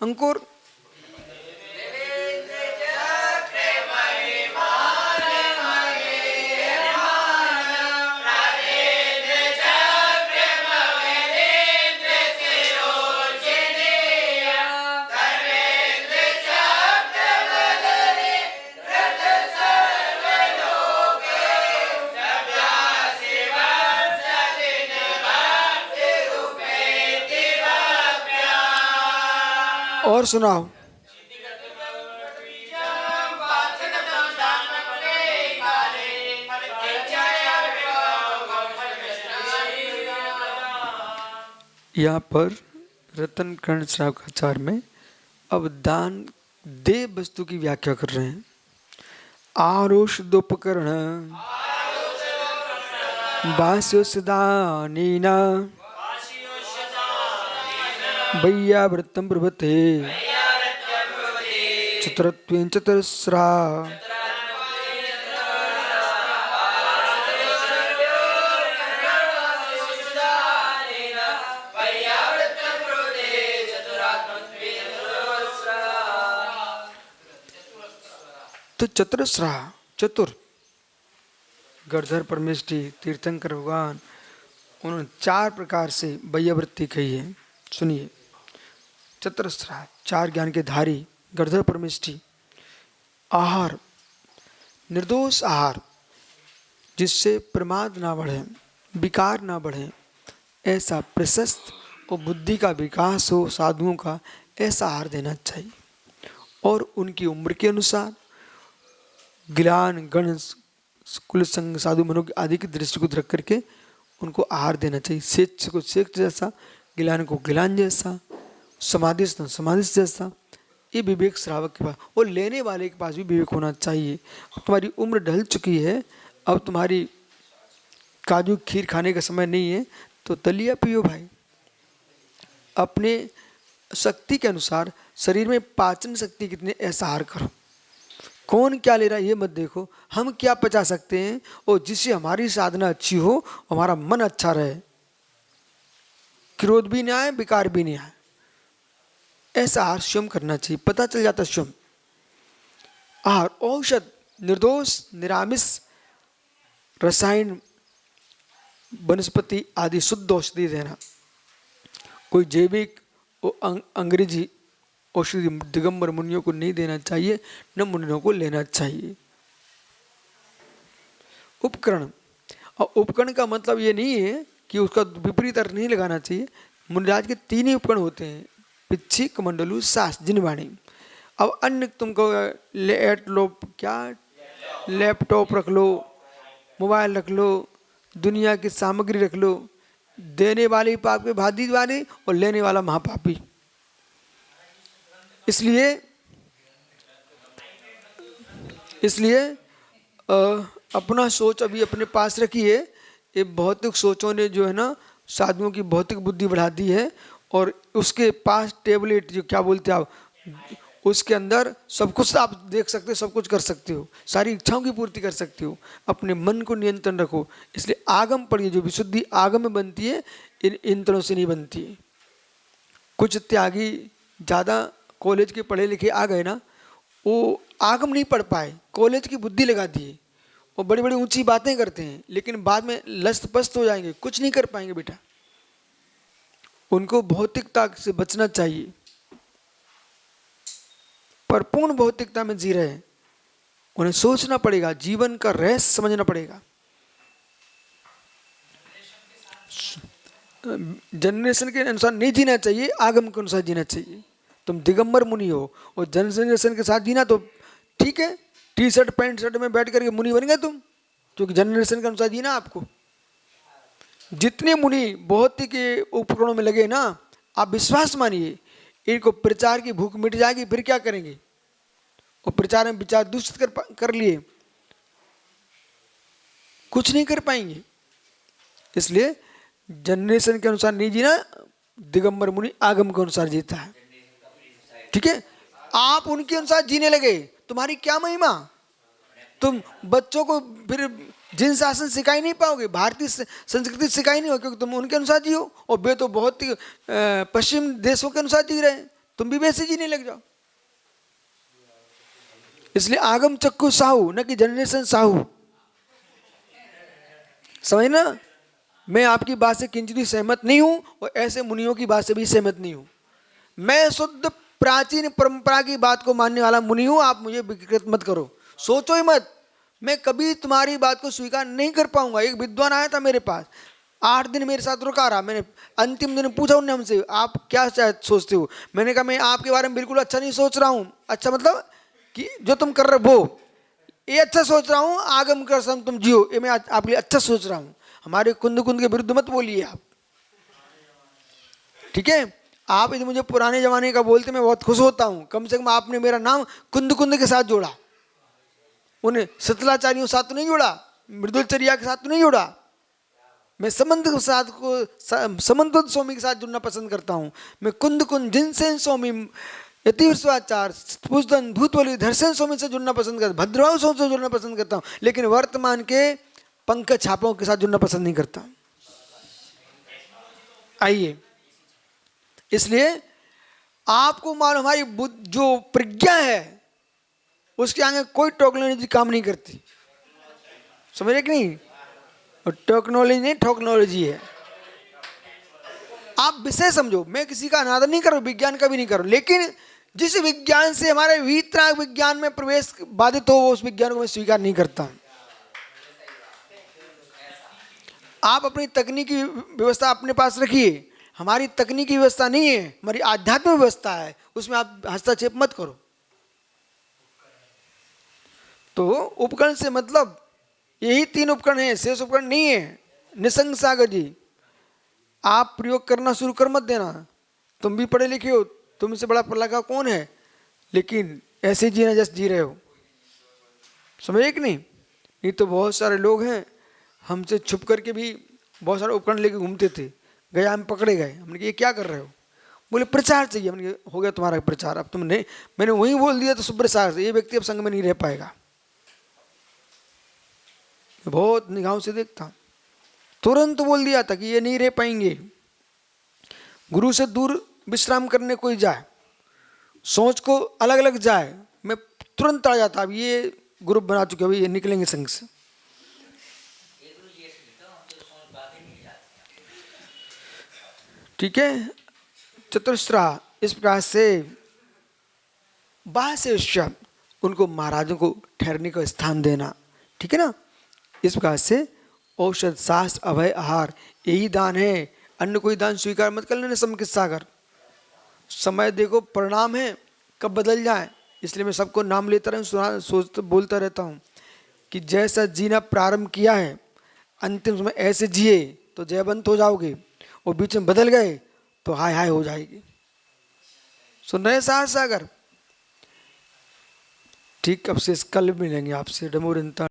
अंकुर। और सुनाओ। यहाँ पर रतन कर्ण श्रावकाचार्य में अब दान दे वस्तु की व्याख्या कर रहे हैं। आरोषदोपकरण बास्योस्दानीन वैयावृत्तं प्रभते चतुरत्वेन चतुस्रा। तो चतुरस्रा चतुर गणधर परमेष्टि तीर्थंकर भगवान उन्होंने 4 प्रकार से वैयावृत्ति कही है। सुनिए, चतुरस्रा 4 ज्ञान के धारी गणधर परमेष्टि। आहार निर्दोष आहार जिससे प्रमाद ना बढ़े, विकार ना बढ़े, ऐसा प्रशस्त और बुद्धि का विकास हो साधुओं का, ऐसा आहार देना चाहिए। और उनकी उम्र के अनुसार गिलान गण कुल संग साधु मनो आदि की दृष्टि को रख करके उनको आहार देना चाहिए। सेच को सेच जैसा, गिलान को गिलान जैसा, समाधिस्थ समाधिस्थ जैसा। ये विवेक श्रावक के पास और लेने वाले के पास भी विवेक होना चाहिए। तुम्हारी उम्र ढल चुकी है, अब तुम्हारी काजू खीर खाने का समय नहीं है, तो दलिया पियो भाई। अपने शक्ति के अनुसार शरीर में पाचन शक्ति कितनी, ऐसा आहार करो। कौन क्या ले रहा है ये मत देखो, हम क्या पचा सकते हैं और जिससे हमारी साधना अच्छी हो, हमारा मन अच्छा रहे, क्रोध भी नहीं आए, विकार भी नहीं आए, ऐसा आहार स्वयं करना चाहिए। पता चल जाता स्वयं। आहार औषध निर्दोष निरामिष रसायन वनस्पति आदि शुद्ध औषधि देना। कोई जैविक और अंग्रेजी औषधि दिगंबर मुनियों को नहीं देना चाहिए, न मुनियों को लेना चाहिए। उपकरण, और उपकरण का मतलब ये नहीं है कि उसका विपरीत अर्थ नहीं लगाना चाहिए। मुनिराज के 3 ही उपकरण होते हैं, पिच्छी कमंडलू सास जिनवाणी। अब अन्य तुमको लेट लो, क्या लैपटॉप रख लो, मोबाइल रख लो, दुनिया की सामग्री रख लो, देने वाले पाप के भादी वाले और लेने वाला महापापी। इसलिए अपना सोच अभी अपने पास रखिए। ये भौतिक सोचों ने जो है ना साधुओं की भौतिक बुद्धि बढ़ा दी है, और उसके पास टेबलेट जो क्या बोलते हैं आप, उसके अंदर सब कुछ आप देख सकते हो, सब कुछ कर सकते हो, सारी इच्छाओं की पूर्ति कर सकते हो। अपने मन को नियंत्रण रखो। इसलिए आगम पढ़िए, जो विशुद्धि आगम में बनती है इन इंद्रों से नहीं बनती है। कुछ त्यागी ज़्यादा कॉलेज के पढ़े लिखे आ गए ना, वो आगम नहीं पढ़ पाए, कॉलेज की बुद्धि लगा दिए और बड़ी बड़ी ऊंची बातें करते हैं, लेकिन बाद में लस्त पस्त हो जाएंगे, कुछ नहीं कर पाएंगे बेटा। उनको भौतिकता से बचना चाहिए, परिपूर्ण भौतिकता में जी रहे हैं। उन्हें सोचना पड़ेगा, जीवन का रहस्य समझना पड़ेगा। जनरेशन के अनुसार नहीं जीना चाहिए, आगम के अनुसार जीना चाहिए। तुम दिगंबर मुनि हो और जनरेशन के साथ जीना तो ठीक है, टी शर्ट पैंट शर्ट में बैठ करके मुनि बन गए तुम, क्योंकि जनरेशन के अनुसार जीना आपको। जितने मुनि भौतिक के उपकरणों में लगे ना, आप विश्वास मानिए इनको प्रचार की भूख मिट जाएगी, फिर क्या करेंगे। और प्रचार में विचार दूषित कर लिए, कुछ नहीं कर पाएंगे। इसलिए जनरेशन के अनुसार नहीं जीना, दिगंबर मुनि आगम के अनुसार जीता है। ठीक है, आप उनके अनुसार जीने लगे, तुम्हारी क्या महिमा। तुम बच्चों को फिर जिन शासन सिखाई नहीं पाओगे, भारतीय संस्कृति सिखाई नहीं हो, क्योंकि तुम उनके अनुसार जियो। और वे तो बहुत ही पश्चिम देशों के अनुसार जी रहे हैं, तुम भी वैसे जीने लग जाओ। इसलिए आगम चक्कू साहू, न कि जनरेशन साहू। समझ ना? मैं आपकी बात से किंचित भी सहमत नहीं हूं और ऐसे मुनियों की बात से भी सहमत नहीं हूं। मैं शुद्ध प्राचीन परंपरा की बात को मानने वाला मुनि हूं। आप मुझे विकृत मत करो, सोचो ही मत। मैं कभी तुम्हारी बात को स्वीकार नहीं कर पाऊंगा। एक विद्वान आया था मेरे पास, 8 दिन मेरे साथ रुका रहा। मैंने अंतिम दिन पूछा उन्होंने हमसे, आप क्या सोचते हो? मैंने कहा मैं आपके बारे में बिल्कुल अच्छा नहीं सोच रहा हूँ। अच्छा मतलब कि जो तुम कर रहे हो ये अच्छा सोच रहा हूँ, आगम कर सम तुम जियो, ये मैं आपके लिए अच्छा सोच रहा हूँ। हमारे कुंद कुंद के विरुद्ध मत बोलिए आप, ठीक है? आप यदि मुझे पुराने जमाने का बोलते मैं बहुत खुश होता हूँ। कम से कम आपने मेरा नाम कुंद कुंद के साथ जोड़ा, उन्हें शीतलाचार्यों के साथ तो नहीं जोड़ा, मृदुलचर्या के साथ तो नहीं जोड़ा। मैं समंत के साथ को समंत स्वामी के साथ जुड़ना पसंद करता हूँ। मैं कुंद कुंद जिनसेन स्वामी, यतिश्वाचार, पुष्दन, धूतवली, धरसेन स्वामी से जुड़ना पसंद करता हूँ, भद्रवाहु स्वामी से जुड़ना पसंद करता हूँ। लेकिन वर्तमान के पंकज छापों के साथ जुड़ना पसंद नहीं करता। आइए, इसलिए आपको मालूम हमारी जो प्रज्ञा है उसके आगे कोई टेक्नोलॉजी काम नहीं करती। समझे कि नहीं? और टेक्नोलॉजी नहीं, टेक्नोलॉजी है। आप विषय समझो। मैं किसी का अनादर नहीं करूं, विज्ञान का भी नहीं करूं, लेकिन जिस विज्ञान से हमारे वीतराग विज्ञान में प्रवेश बाधित हो उस विज्ञान को मैं स्वीकार नहीं करता। आप अपनी तकनीकी व्यवस्था अपने पास रखिए, हमारी तकनीकी व्यवस्था नहीं है, हमारी आध्यात्मिक व्यवस्था है, उसमें आप हस्तक्षेप मत करो। तो उपकरण से मतलब यही 3 उपकरण है, शेष उपकरण नहीं है। निसंग सागर जी, आप प्रयोग करना शुरू कर मत देना। तुम भी पढ़े लिखे हो, तुमसे बड़ा पढ़ा लिखा कौन है, लेकिन ऐसे जीना जैसे जी रहे हो। समझे कि नहीं? ये तो बहुत सारे लोग हैं हमसे छुप करके भी बहुत सारे उपकरण लेके घूमते थे। गया हम पकड़े गए, हमने कहा ये क्या कर रहे हो? बोले प्रचार चाहिए। हमने कहा हो गया तुम्हारा प्रचार, अब तुमने मैंने वही बोल दिया तो सुप्रचार से ये व्यक्ति अब संग में नहीं रह पाएगा। बहुत निगाहों से देखता, तुरंत बोल दिया था कि ये नहीं रह पाएंगे। गुरु से दूर विश्राम करने कोई जाए, सोच को अलग अलग जाए, मैं तुरंत आ जाता। अब ये ग्रुप बना चुके हैं, ये निकलेंगे संघ से। ठीक है, चतुस्रा इस प्रकार से बाह्य से उनको महाराजों को ठहरने का स्थान देना। ठीक है ना? इस प्रकार से औषध शास्त्र अभय आहार यही दान है। अन्य कोई दान स्वीकार मत कर लेने समकित सागर। समय देखो परिणाम है कब बदल जाए, इसलिए मैं सबको नाम लेता रहूँ, सोचता बोलता रहता हूँ कि जैसा जीना प्रारंभ किया है अंतिम समय ऐसे जिए तो जयवंत हो जाओगे, और बीच में बदल गए तो हाय हाय हो जाएगी। सुन रहे सागर? ठीक, अब से कल मिलेंगे आपसे। डमोरंता